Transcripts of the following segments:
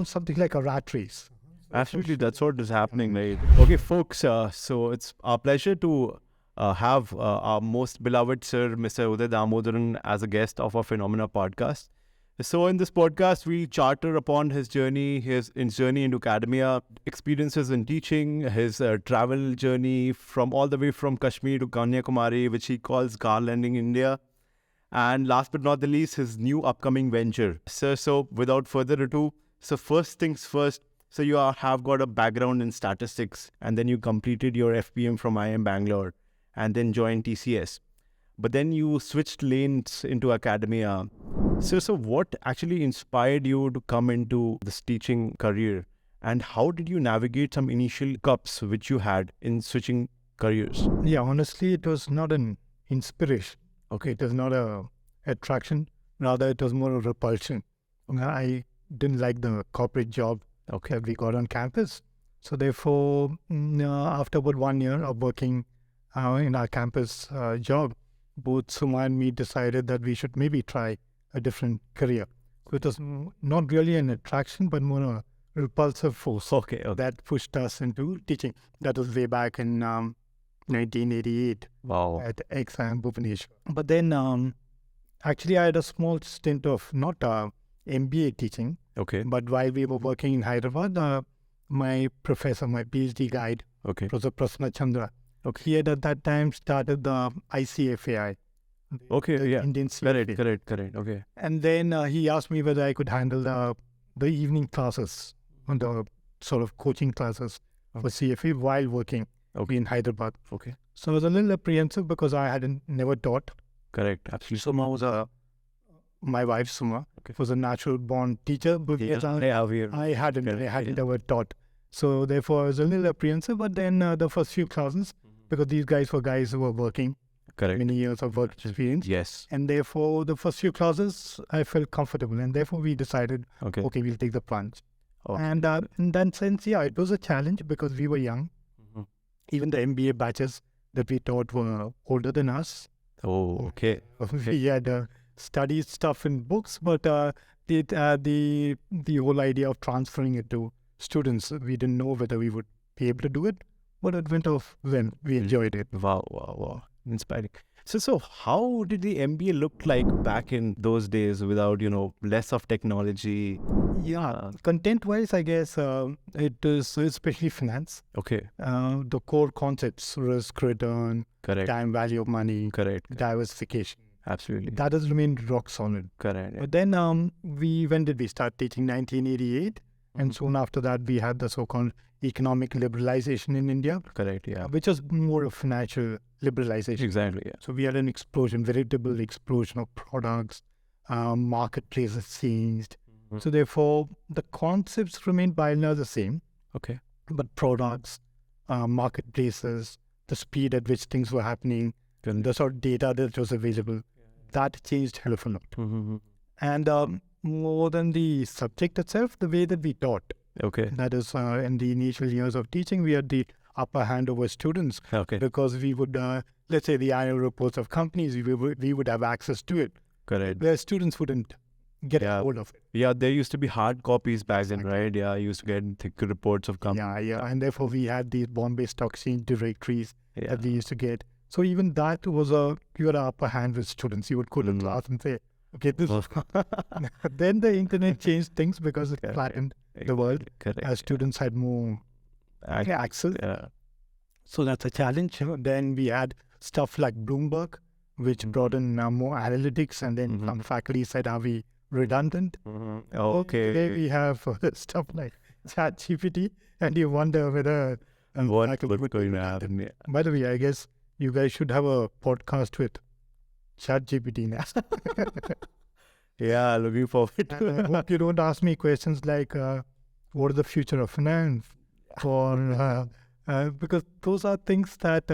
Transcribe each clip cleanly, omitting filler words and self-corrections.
becomes something like a rat race. Absolutely, that's what is happening, right? Okay, folks, so it's our pleasure to have our most beloved sir, Mr. Uday Damodaran, as a guest of our Phenomena podcast. So in this podcast, we charter upon his journey into academia, experiences in teaching, his travel journey from all the way from Kashmir to Kanyakumari, which he calls garlanding India. And last but not the least, his new upcoming venture. Sir, so without further ado, so first things first, so you have got a background in statistics, and then you completed your FPM from IIM Bangalore, and then joined TCS. But then you switched lanes into academia. So what actually inspired you to come into this teaching career? And how did you navigate some initial cups which you had in switching careers? Yeah, honestly, it was not an inspiration. Okay. It was not a attraction. Rather, it was more a repulsion. I didn't like the corporate job that we got on campus. So therefore, after about 1 year of working in our campus job, both Suma and me decided that we should maybe try a different career. So it was not really an attraction, but more a repulsive force that pushed us into teaching. That was way back in 1988 at IIM Bhubaneswar. But then actually I had a small stint of not MBA teaching, but while we were working in Hyderabad, my professor, my PhD guide, Professor Prasanna Chandra, he had at that time started the ICFAI. Indian CFA. Correct. And then he asked me whether I could handle the evening classes, the sort of coaching classes for CFA while working in Hyderabad. So I was a little apprehensive because I hadn't never taught. Correct, absolutely. Suma was my wife Suma was a natural born teacher, but I hadn't ever taught. So therefore I was a little apprehensive. But then the first few classes, because these guys were guys who were working, many years of work experience. Yes. And therefore the first few classes I felt comfortable, and therefore we decided, okay, we'll take the plunge. And in that sense, yeah, it was a challenge because we were young. Even the MBA batches that we taught were older than us. We had studied stuff in books, but the whole idea of transferring it to students, we didn't know whether we would be able to do it, but it went off when we enjoyed it. Wow. Inspiring. So how did the MBA look like back in those days without, less of technology? Yeah, content-wise, I guess it is especially finance. The core concepts, risk, return, time value of money, diversification. Absolutely. That has remained rock solid. Correct. But then when did we start teaching? 1988. And soon after that, we had the so-called economic liberalization in India. Correct, yeah. Which was more of financial liberalization. Exactly, yeah. So we had an explosion, veritable explosion of products, marketplaces changed. So therefore, the concepts remained by and large the same. But products, marketplaces, the speed at which things were happening, the sort of data that was available, that changed hell of a lot. And more than the subject itself, the way that we taught. That is, in the initial years of teaching, we had the upper hand over students. Because we would, let's say the annual reports of companies, we would have access to it. Where students wouldn't get hold of it. Yeah, there used to be hard copies back then, right? Yeah, I used to get thick reports of companies. Yeah. And therefore, we had these Bombay Stock Exchange directories that we used to get. So even that was you had an upper hand with students. You would go to class and say, okay, this. Then the internet changed things because it flattened the world as students had more access. So that's a challenge. Then we had stuff like Bloomberg, which brought in more analytics, and then some faculty said, are we redundant? Today we have stuff like ChatGPT, and you wonder whether what would going to happen. By the way, I guess you guys should have a podcast with ChatGPT now. Yeah, looking forward to it. I hope you don't ask me questions like, what is the future of finance? Or because those are things that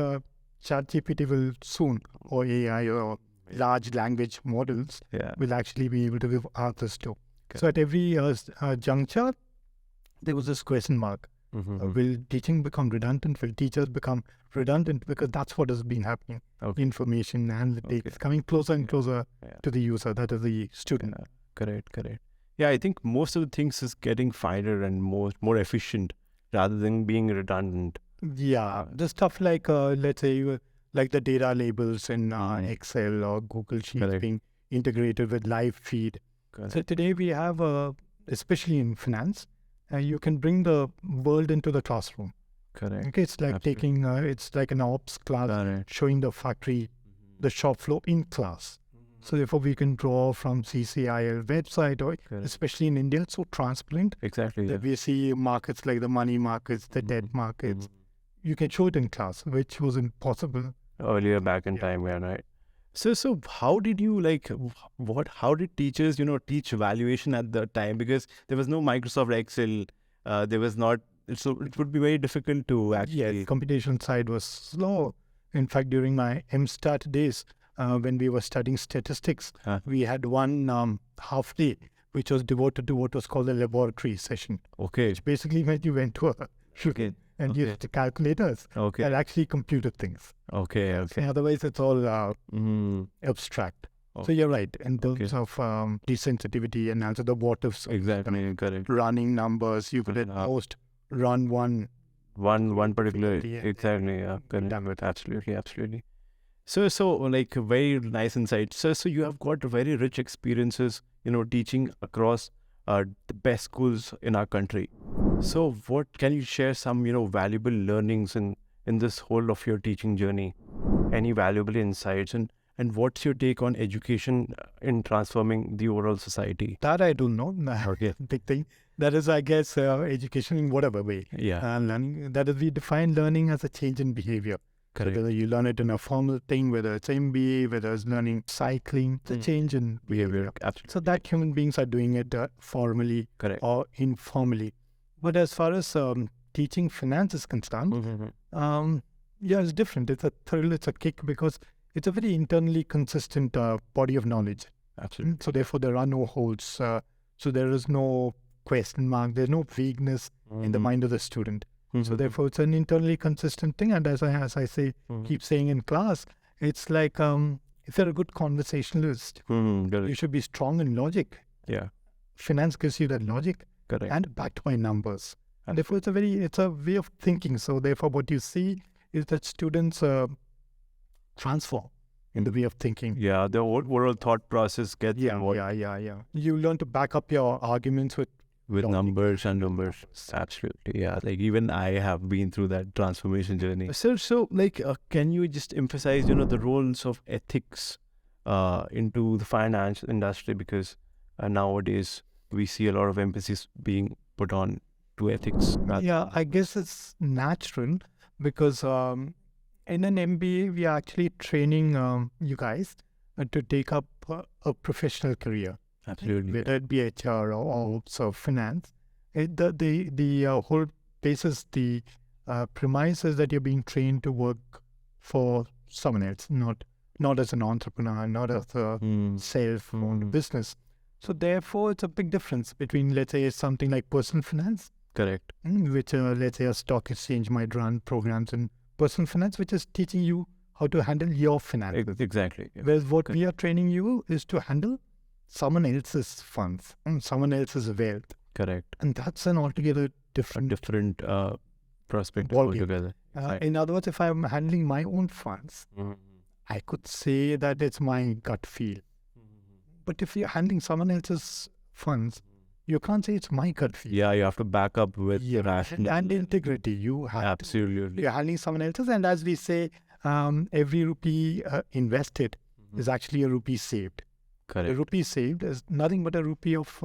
ChatGPT will soon, or AI or large language models will actually be able to give answers to. So at every juncture, there was this question mark. Will teaching become redundant? Will teachers become redundant? Because that's what has been happening. Information, analytics, coming closer and closer to the user, that is the student. Correct. Yeah, I think most of the things is getting finer and more efficient rather than being redundant. Yeah, the stuff like, let's say, like the data labels in Excel or Google Sheets Correct. being integrated with live feed. Correct. So today we have, especially in finance, you can bring the world into the classroom. Correct. Okay, it's like taking, it's like an ops class, showing the factory, the shop floor in class. So therefore, we can draw from CCIL website, or especially in India, it's so transparent. Exactly. That we see markets like the money markets, the debt markets. You can show it in class, which was impossible Earlier back in time, yeah, right. So how did you how did teachers, teach valuation at the time? Because there was no Microsoft Excel, there was not, so it would be very difficult to actually. Yes, computation side was slow. In fact, during my MSTAT days, when we were studying statistics, we had one half day which was devoted to what was called a laboratory session. Okay. Which basically meant you went to a and used the calculators and actually computed things. Okay. And otherwise, it's all abstract. So you're right in terms of desensitivity and also the what ifs. Exactly, correct. Running numbers, you could at most run one particular exactly, yeah, correct. Absolutely. So like very nice insight. So you have got very rich experiences, teaching across the best schools in our country. So what can you share some, valuable learnings in this whole of your teaching journey? Any valuable insights, and what's your take on education in transforming the overall society? That I don't know. Okay. Big thing. That is, I guess, education in whatever way. Yeah. Learning. That is, we define learning as a change in behavior. Correct. Whether you learn it in a formal thing, whether it's MBA, whether it's learning cycling, it's a change in behavior. Absolutely. So that human beings are doing it formally or informally. But as far as teaching finance is concerned, it's different. It's a thrill, it's a kick, because it's a very internally consistent body of knowledge. Absolutely. So therefore, there are no holes. So there is no question mark. There's no vagueness in the mind of the student. So therefore, it's an internally consistent thing. And as I say, keep saying in class, it's like if you're a good conversationalist, you should be strong in logic. Yeah. Finance gives you that logic. Correct. And backed by numbers. And therefore, it's a way of thinking. So therefore, what you see is that students transform in the way of thinking. Yeah, the overall thought process gets involved. Yeah. You learn to back up your arguments with numbers and numbers. Absolutely, yeah. Like even I have been through that transformation journey. So can you just emphasize, the roles of ethics into the finance industry? Because nowadays we see a lot of emphasis being put on to ethics. Yeah, I guess it's natural because in an MBA, we are actually training you guys to take up a professional career. Absolutely. Whether it be HR or ops or finance. The whole basis, the premise is that you're being trained to work for someone else, not as an entrepreneur, not as a self-owned business. So therefore, it's a big difference between, let's say, something like personal finance. Correct. Which, let's say, a stock exchange might run programs in personal finance, which is teaching you how to handle your finances. Exactly. Yeah. Whereas what we are training you is to handle someone else's funds and someone else's wealth. Correct. And that's an altogether different perspective altogether. In other words, if I'm handling my own funds, I could say that it's my gut feel. But if you're handling someone else's funds, you can't say it's my gut feel. Yeah, you have to back up with rational and integrity. You have absolutely. You're handling someone else's, and as we say, every rupee invested is actually a rupee saved. Correct. A rupee saved is nothing but a rupee of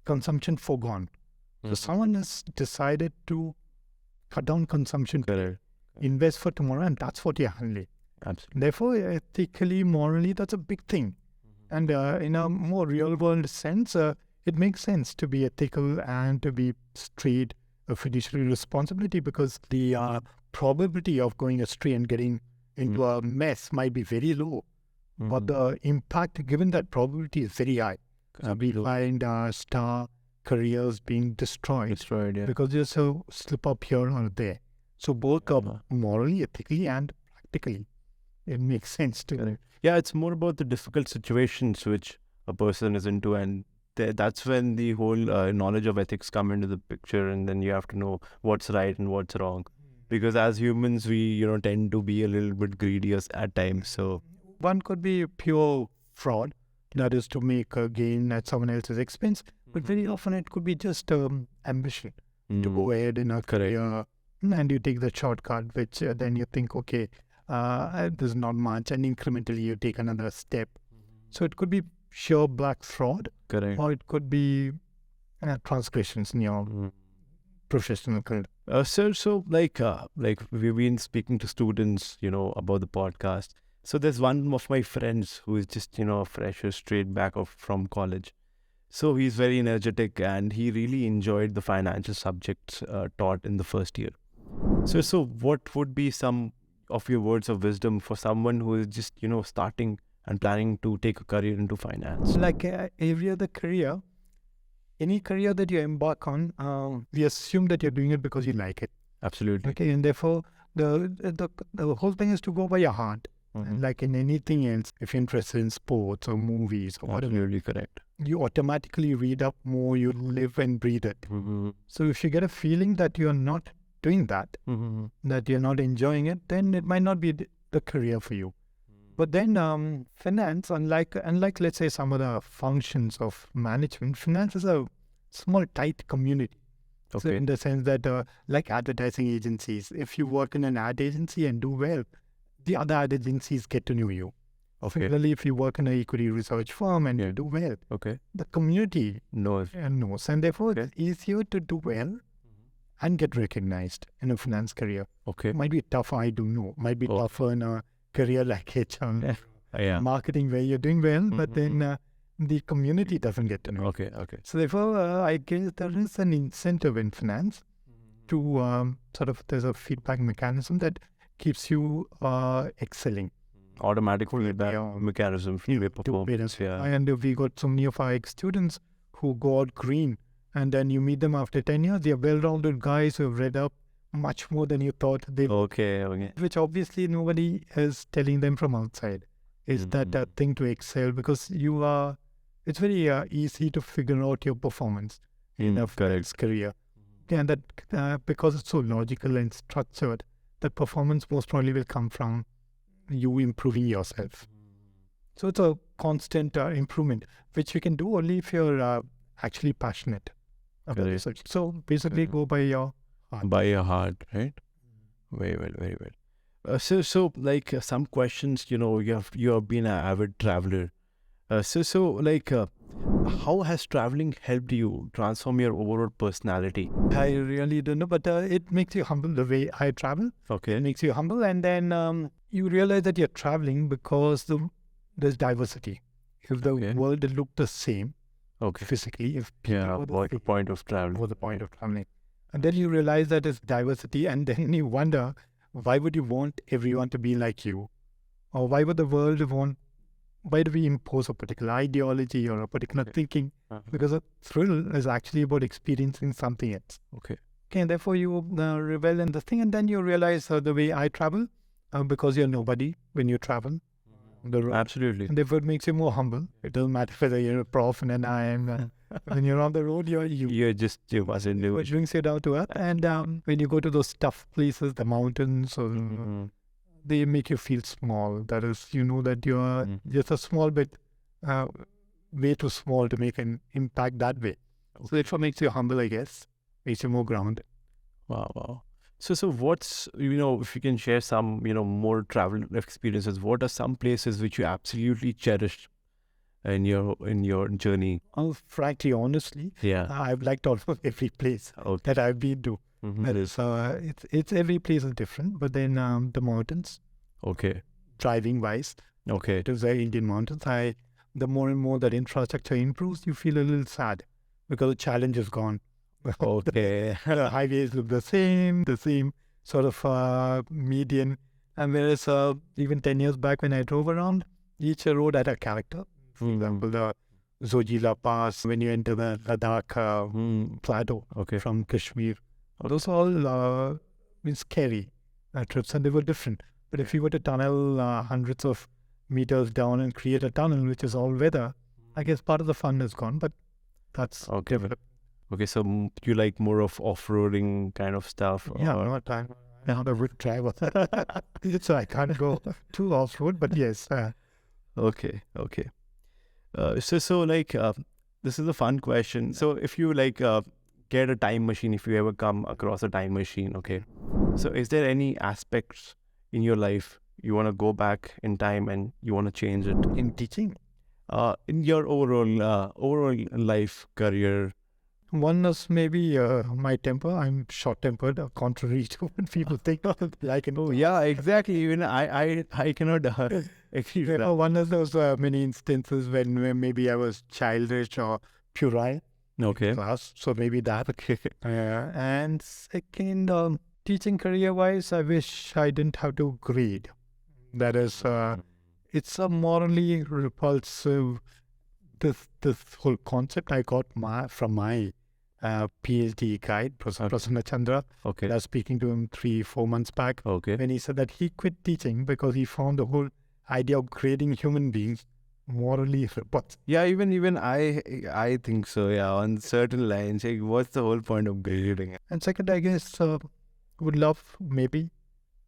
consumption foregone. So someone has decided to cut down consumption today, invest for tomorrow, and that's what you're handling. Absolutely. Therefore, ethically, morally, that's a big thing. And in a more real-world sense, it makes sense to be ethical and to be straight, a fiduciary responsibility, because the probability of going astray and getting into a mess might be very low. But the impact, given that probability, is very high. We find star careers being destroyed because there's a slip up here or there. So both morally, ethically, and practically, it makes sense to. Yeah, it's more about the difficult situations which a person is into, and that's when the whole knowledge of ethics come into the picture, and then you have to know what's right and what's wrong. Because as humans, we tend to be a little bit greedy at times. So one could be pure fraud, that is to make a gain at someone else's expense, but very often it could be just ambition to go ahead in a career, and you take the shortcut, which then you think, okay, there's not much, and incrementally you take another step. So it could be sheer black fraud, or it could be transgressions in your professional career. Sir, so like we've been speaking to students, about the podcast. So there's one of my friends who is just, a fresher straight back from college. So he's very energetic and he really enjoyed the financial subjects taught in the first year. So what would be some of your words of wisdom for someone who is just, starting and planning to take a career into finance? Like every other career, any career that you embark on, we assume that you're doing it because you like it. Absolutely. Okay, and therefore the whole thing is to go by your heart. Like in anything else, if you're interested in sports or movies or whatever, absolutely correct, you automatically read up more, you live and breathe it. So if you get a feeling that you're not doing that, that you're not enjoying it, then it might not be the career for you. But then finance, unlike let's say some other functions of management, finance is a small tight community. So in the sense that like advertising agencies, if you work in an ad agency and do well, the other ad agencies get to know you. Similarly, if you work in an equity research firm and you do well, the community knows. And therefore it's easier to do well and get recognized in a finance career. It might be tougher, I don't know. Might be tougher in a career like HR, marketing, where you're doing well, but then the community doesn't get to know. So therefore, I guess there is an incentive in finance to there's a feedback mechanism that keeps you excelling. Automatic feedback mechanism for your performance. And we got so many of our ex-students who go out green, and then you meet them after 10 years. They're well-rounded guys who have read up much more than you thought they would. Which obviously nobody is telling them from outside. Is that thing to excel, because it's very easy to figure out your performance in a career. And that because it's so logical and structured, that performance most probably will come from you improving yourself. So it's a constant improvement, which you can do only if you're actually passionate about research. So basically go by your heart. By your heart, right? Very well, very well. So like some questions, you have been an avid traveler. How has traveling helped you transform your overall personality? I really don't know, but it makes you humble the way I travel. It makes you humble, and then you realize that you're traveling because there's diversity. If the world looked the same physically, what's the point of traveling? What's the point of traveling? And then you realize that it's diversity, and then you wonder, why would you want everyone to be like you? Or why would the world why do we impose a particular ideology or a particular thinking? Because a thrill is actually about experiencing something else. And therefore you revel in the thing, and then you realize the way I travel, because you're nobody when you travel. Absolutely. And therefore it makes you more humble. It doesn't matter whether you're a prof in an IIM. When you're on the road, you mustn't do it. Which brings you down to earth. And when you go to those tough places, the mountains, or they make you feel small. That is, you know that you're just a small bit, way too small to make an impact that way. So it makes you humble, I guess. Makes you more grounded. Wow. So what's, if you can share some, more travel experiences, what are some places which you absolutely cherished in your journey? Frankly, honestly, I've liked almost every place that I've been to. That is, it's every place is different, but then the mountains. Driving wise. It was the Indian mountains. The more and more that infrastructure improves, you feel a little sad because the challenge is gone. The highways look the same sort of median. And whereas even 10 years back when I drove around, each road had a character. For example, the Zojila Pass, when you enter the Ladakh plateau from Kashmir. Those all scary trips, and they were different. But if you were to tunnel hundreds of meters down and create a tunnel which is all weather, I guess part of the fun is gone. But That's Okay. Okay, so you like more of off-roading kind of stuff? Yeah, I'm not a road driver, so I can't go too off-road, but yes. Okay. So like, this is a fun question. So if you like get a time machine, if you ever come across a time machine, okay. So is there any aspects in your life you want to go back in time and you want to change it? In teaching, In your overall life career? one is maybe my temper. I'm short-tempered, contrary to what people think. Like in Oh yeah, exactly. Even I cannot agree with that. one of those many instances when maybe I was childish or puerile Okay. class. So maybe that. And second, teaching career-wise, I wish I didn't have to grade. That is, it's a morally repulsive. This whole concept I got from my PhD guide, Professor Prasanna Chandra. Okay. I was speaking to him 3-4 months back. Okay. When he said that he quit teaching because he found the whole idea of grading human beings morally repulsive. Yeah, even I think so. Yeah, on certain lines, like, what's the whole point of grading? And second, I guess would love maybe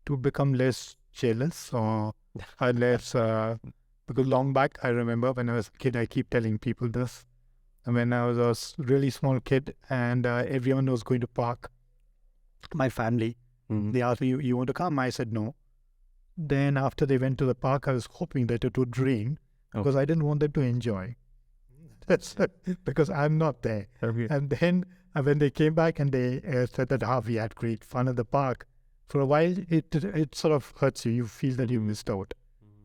to become less jealous or less because long back I remember when I was a kid, I keep telling people this. When I was a really small kid and everyone was going to park, my family, they asked me, you want to come? I said no. Then after they went to the park, I was hoping that it would rain because I didn't want them to enjoy. That's because I'm not there. Okay. And then when they came back and they said that we had great fun at the park, for a while it sort of hurts you. You feel that you missed out.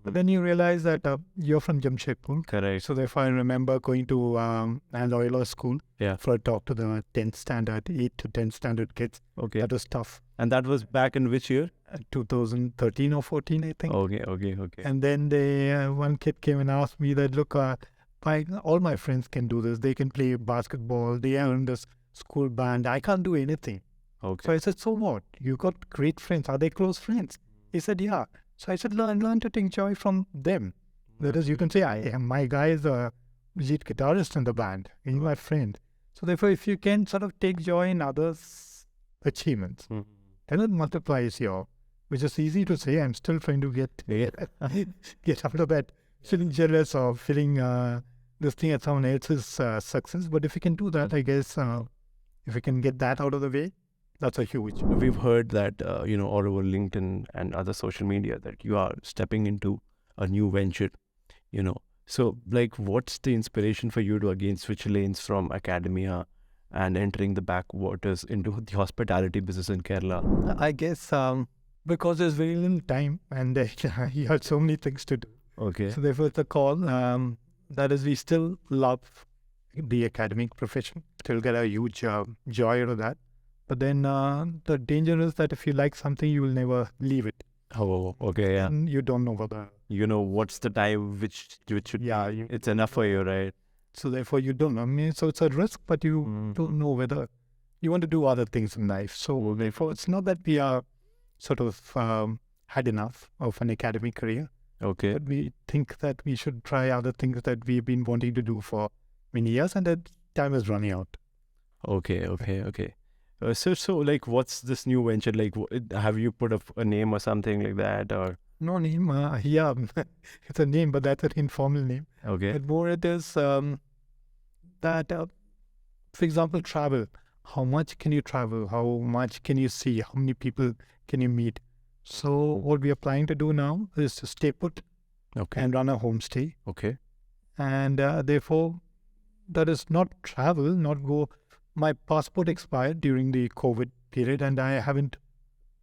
But then you realize that you're from Jamshedpur. Correct. So therefore I remember going to an Loyola school for a talk to the 10th standard, 8 to 10 standard kids. Okay. That was tough. And that was back in which year? 2013 or 14, I think. Okay. And then one kid came and asked me that, look, all my friends can do this. They can play basketball. They are in this school band. I can't do anything. Okay. So I said, so what? You got great friends. Are they close friends? He said, yeah. So I said, learn to take joy from them. That is, you can say, my guy is a lead guitarist in the band. He's my friend. So therefore, if you can sort of take joy in others' achievements, then it multiplies your, which is easy to say. I'm still trying to get out of that feeling jealous or feeling this thing at someone else's success. But if you can do that, I guess, if you can get that out of the way, that's a huge. We've heard that, all over LinkedIn and other social media that you are stepping into a new venture, So, like, what's the inspiration for you to again switch lanes from academia and entering the backwaters into the hospitality business in Kerala? I guess because there's very little time and you had so many things to do. Okay. So therefore, it's a call. That is, we still love the academic profession, still get a huge joy out of that. But then the danger is that if you like something, you will never leave it. Oh, okay, yeah. And you don't know whether... what's the time which should... Yeah, it's enough for you, right? So therefore, you don't know. I mean, so it's a risk, but you don't know whether you want to do other things in life. So therefore, it's not that we are sort of had enough of an academic career. Okay. But we think that we should try other things that we've been wanting to do for many years, and that time is running out. Okay. So like, what's this new venture? Like, have you put a name or something like that, or? No name. Yeah, it's a name, but that's an informal name. Okay. But more it is that, for example, travel. How much can you travel? How much can you see? How many people can you meet? So what we are planning to do now is to stay put and run a homestay. Okay. And therefore, that is not travel, not go. My passport expired during the COVID period and I haven't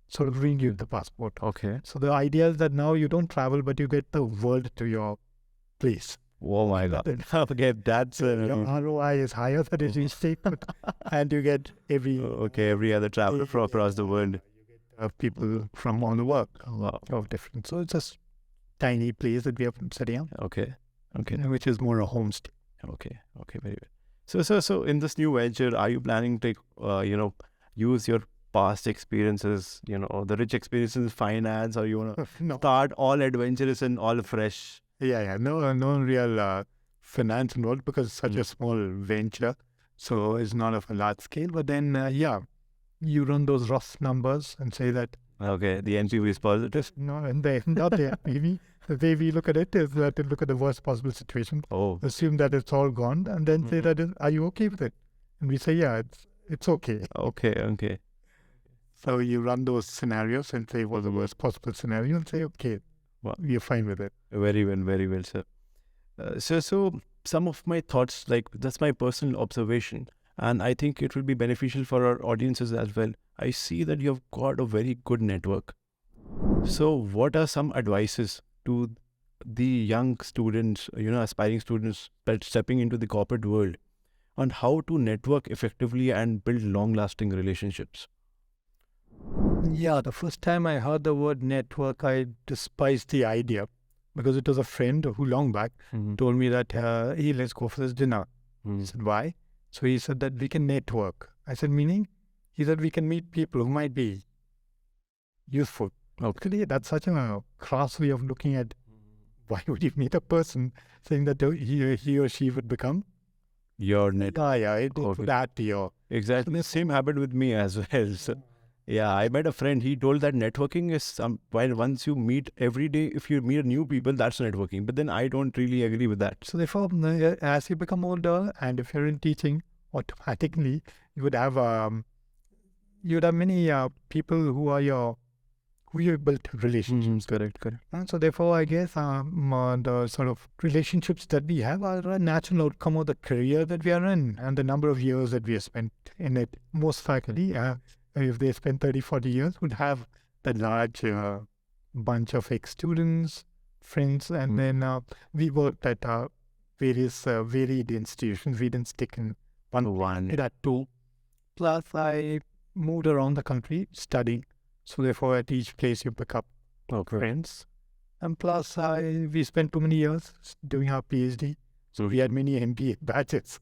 sort of renewed the passport. Okay. So the idea is that now you don't travel, but you get the world to your place. Oh my God. Okay, that's... your ROI is higher than if you stay put. And you get every other traveler from across the world. People from all the world of different. So it's a tiny place that we are setting up. Okay. Which is more a homestay. Okay, very good. So in this new venture, are you planning to, use your past experiences, the rich experiences in finance, or you want to start all adventurous and all fresh? Yeah. No real finance involved because it's such a small venture. So it's not of a large scale, but then, you run those rough numbers and say that, Okay, the NPV is positive. no, and they not there. Maybe the way we look at it is that to look at the worst possible situation, Oh, assume that it's all gone, and then say that, are you okay with it? And we say, yeah, it's okay. okay. So you run those scenarios and say, what's the worst possible scenario, and say, okay, Wow. we're fine with it. Very well, sir. So some of my thoughts, like that's my personal observation, and I think it will be beneficial for our audiences as well. I see that you have got a very good network. So what are some advices to the young students, aspiring students that stepping into the corporate world on how to network effectively and build long-lasting relationships? Yeah, the first time I heard the word network, I despised the idea because it was a friend who long back told me that, hey, let's go for this dinner. I said, why? So he said that we can network. I said, meaning? He said, we can meet people who might be useful. Okay, that's such a crass way of looking at why would you meet a person saying that he or she would become Your net. it would add to your. Exactly. The same happened with me as well. So, yeah, I met a friend. He told that networking is while once you meet every day, if you meet new people, that's networking. But then I don't really agree with that. So therefore, as you become older, and if you're in teaching, automatically you would have many people who you built relationships. Correct. And so therefore, I guess the sort of relationships that we have are a natural outcome of the career that we are in and the number of years that we have spent in it. Most faculty, if they spend 30, 40 years, would have that large bunch of ex-students, friends, and then we worked at various varied institutions. We didn't stick in one. We had two. Plus, I moved around the country studying. So therefore, at each place you pick up friends. And plus, we spent too many years doing our PhD. So we had many MBA batches.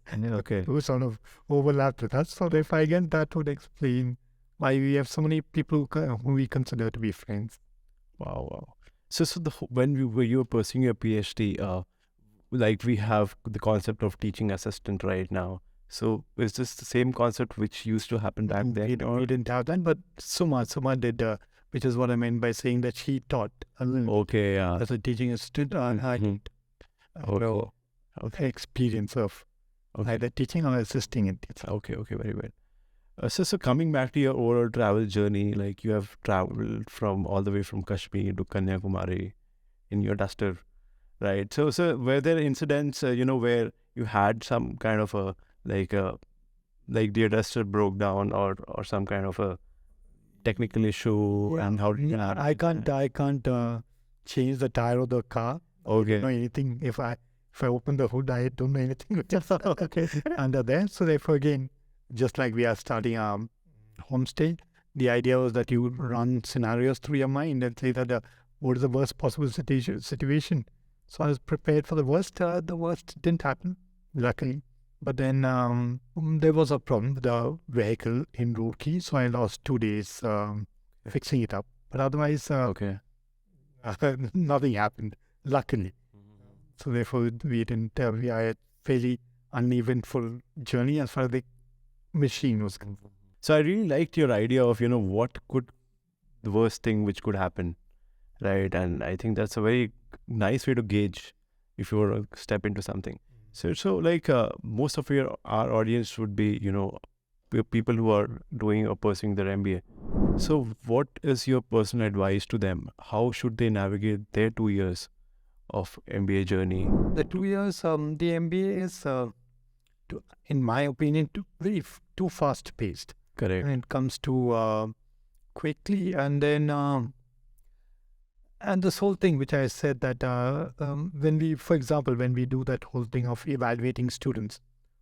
Who sort of overlapped with us. So therefore, again, that would explain why we have so many people who we consider to be friends. Wow. So when you were pursuing your PhD, like we have the concept of teaching assistant right now. So is this the same concept which used to happen back then? We didn't have that, but Suma did, which is what I meant by saying that she taught a little. Okay, yeah. As a teaching assistant, and I had experience of either teaching or assisting in teaching. Okay, very well. So coming back to your overall travel journey, like you have traveled from all the way from Kashmir to Kanyakumari in your duster, right? So were there incidents, where you had some kind of a like the adjuster broke down or some kind of a technical issue, and how did you I can't change the tire of the car. Okay. I don't know anything. If I open the hood, I don't know anything under there. So therefore, again, just like we are starting our homestay, the idea was that you run scenarios through your mind and say that what is the worst possible situation. So I was prepared for the worst. The worst didn't happen, luckily. But then there was a problem with the vehicle in Roorkee, so I lost 2 days fixing it up. But otherwise, nothing happened, luckily. So therefore, we had a fairly uneventful journey as far as the machine was concerned. So I really liked your idea of, what could the worst thing which could happen, right? And I think that's a very nice way to gauge if you were to step into something. So like most of our audience would be, people who are doing or pursuing their MBA. So what is your personal advice to them? How should they navigate their 2 years of MBA journey? The 2 years, the MBA is, in my opinion, too fast paced. Correct. And it comes too quickly, and then and this whole thing which I said that when we do that whole thing of evaluating students,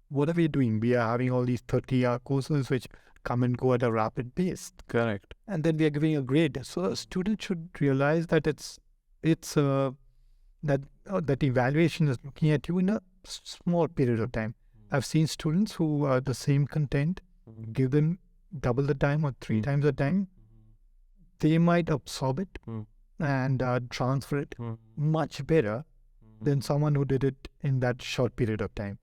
what are we doing? We are having all these 30-hour courses which come and go at a rapid pace. Correct. And then we are giving a grade. So a student should realize that that evaluation is looking at you in a small period of time. I've seen students who are the same content, give them double the time or 3 times the time, they might absorb it and transfer it much better than someone who did it in that short period of time.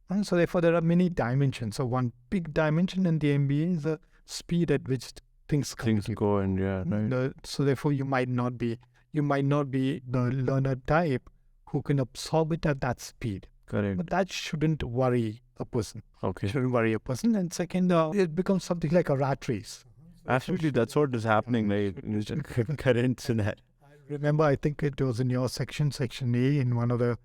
And so therefore there are many dimensions. So one big dimension in the MBA is the speed at which things come to you. go and right. So therefore you might not be the learner type who can absorb it at that speed. Correct. But that shouldn't worry a person. Okay. Shouldn't worry a person. And second, it becomes something like a rat race. Absolutely, that's what is happening, right? It's just currents in that. Remember, I think it was in your section A, in one of the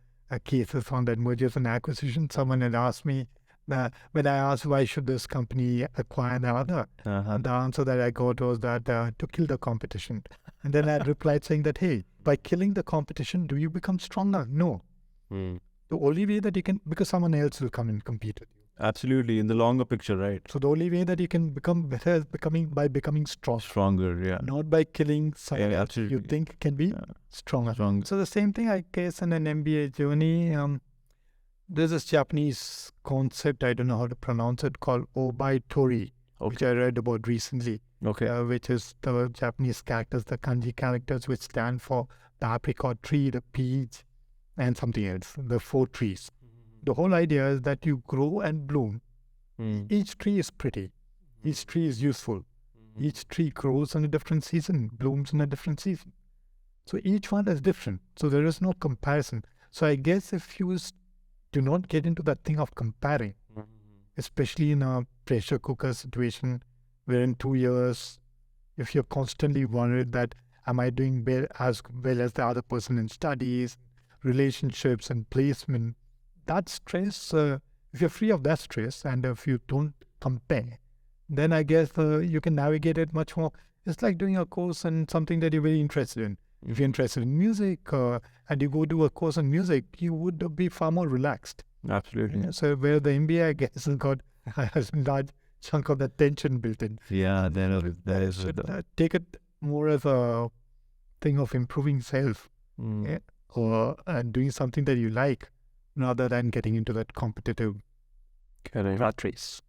cases on that mergers and acquisition, someone had asked me when I asked why should this company acquire the other, and the answer that I got was that to kill the competition. And then I had replied saying that, hey, by killing the competition, do you become stronger? No. The only way that you can, because someone else will come and compete with you. Absolutely, in the longer picture, right? So the only way that you can become better is by becoming Stronger, yeah. not by killing someone else absolutely. you think can be stronger. Strong. So the same thing, I guess, in an MBA journey, there's this Japanese concept, I don't know how to pronounce it, called Obaitori, which I read about recently. Okay. Which is the Japanese characters, the kanji characters, which stand for the apricot tree, the peach, and something else, the 4 trees. The whole idea is that you grow and bloom. Each tree is pretty. Each tree is useful. Each tree grows in a different season, blooms in a different season. So each one is different. So there is no comparison. So I guess if you do not get into that thing of comparing, especially in a pressure cooker situation, where in 2 years, if you're constantly worried that am I doing as well as the other person in studies, relationships and placement, that stress, if you're free of that stress and if you don't compare, then I guess you can navigate it much more. It's like doing a course in something that you're very interested in. If you're interested in music and you go do a course in music, you would be far more relaxed. Absolutely. So where the MBA, I guess, has got a large chunk of that tension built in. Yeah, there is. Take it more as a thing of improving self or doing something that you like, rather than getting into that competitive rat race.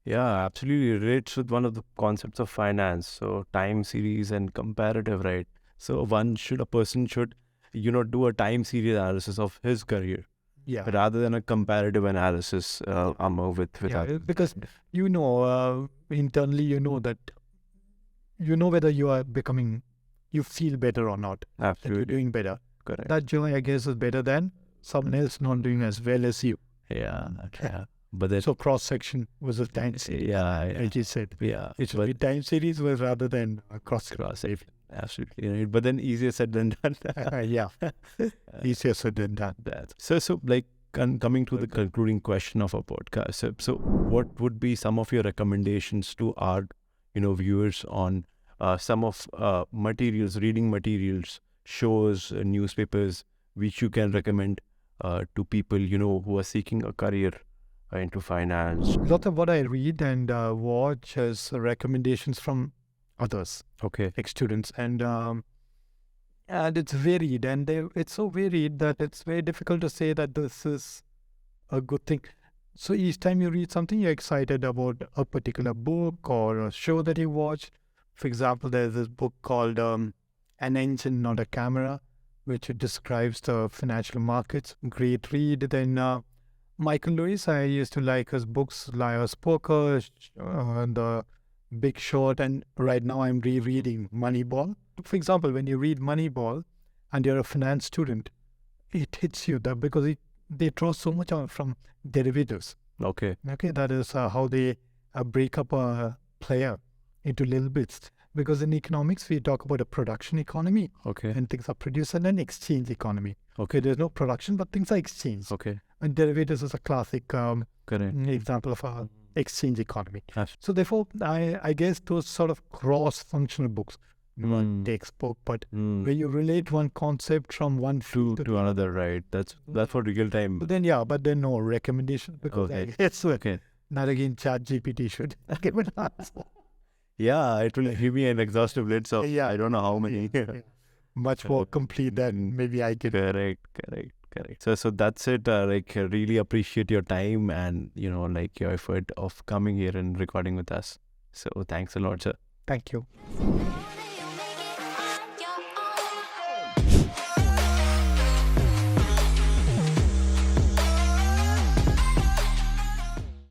Yeah, absolutely. It relates with one of the concepts of finance. So time series and comparative, right? So a person should, do a time series analysis of his career. Yeah. Rather than a comparative analysis with that. Because internally that whether you feel better or not. Absolutely. That you're doing better. Correct. That joy, I guess, is better than someone else not doing as well as you. Yeah. But then, so cross section was a time series. Yeah. As you said. Yeah. It should be time series rather than cross section. Absolutely right. But then easier said than done. Yeah. Easier said than done. So like coming to the concluding question of our podcast. So what would be some of your recommendations to our viewers on some of reading materials, shows, newspapers, which you can recommend to people who are seeking a career into finance? A lot of what I read and watch is recommendations from others, ex-students, and it's varied, and it's so varied that it's very difficult to say that this is a good thing. So each time you read something, you're excited about a particular book or a show that you watch. For example, there's this book called An Engine, Not a Camera, which describes the financial markets. Great read. Then Michael Lewis, I used to like his books, Liar's Poker, The Big Short, and right now I'm rereading Moneyball. For example, when you read Moneyball and you're a finance student, it hits you because they draw so much from derivatives. Okay, that is how they break up a player into little bits. Because in economics, we talk about a production economy. And things are produced, and an exchange economy. There's no production, but things are exchanged. And derivatives is a classic example of a exchange economy. So therefore, I guess those sort of cross-functional books, not textbook, but where you relate one concept from one field to another, right? That's for real time. But then no recommendations, because it's not again ChatGPT should give an answer. Yeah, it will give me an exhaustive list of I don't know how many. Much more complete than maybe I can. Correct. So that's it. Really appreciate your time and your effort of coming here and recording with us. So thanks a lot, sir. Thank you.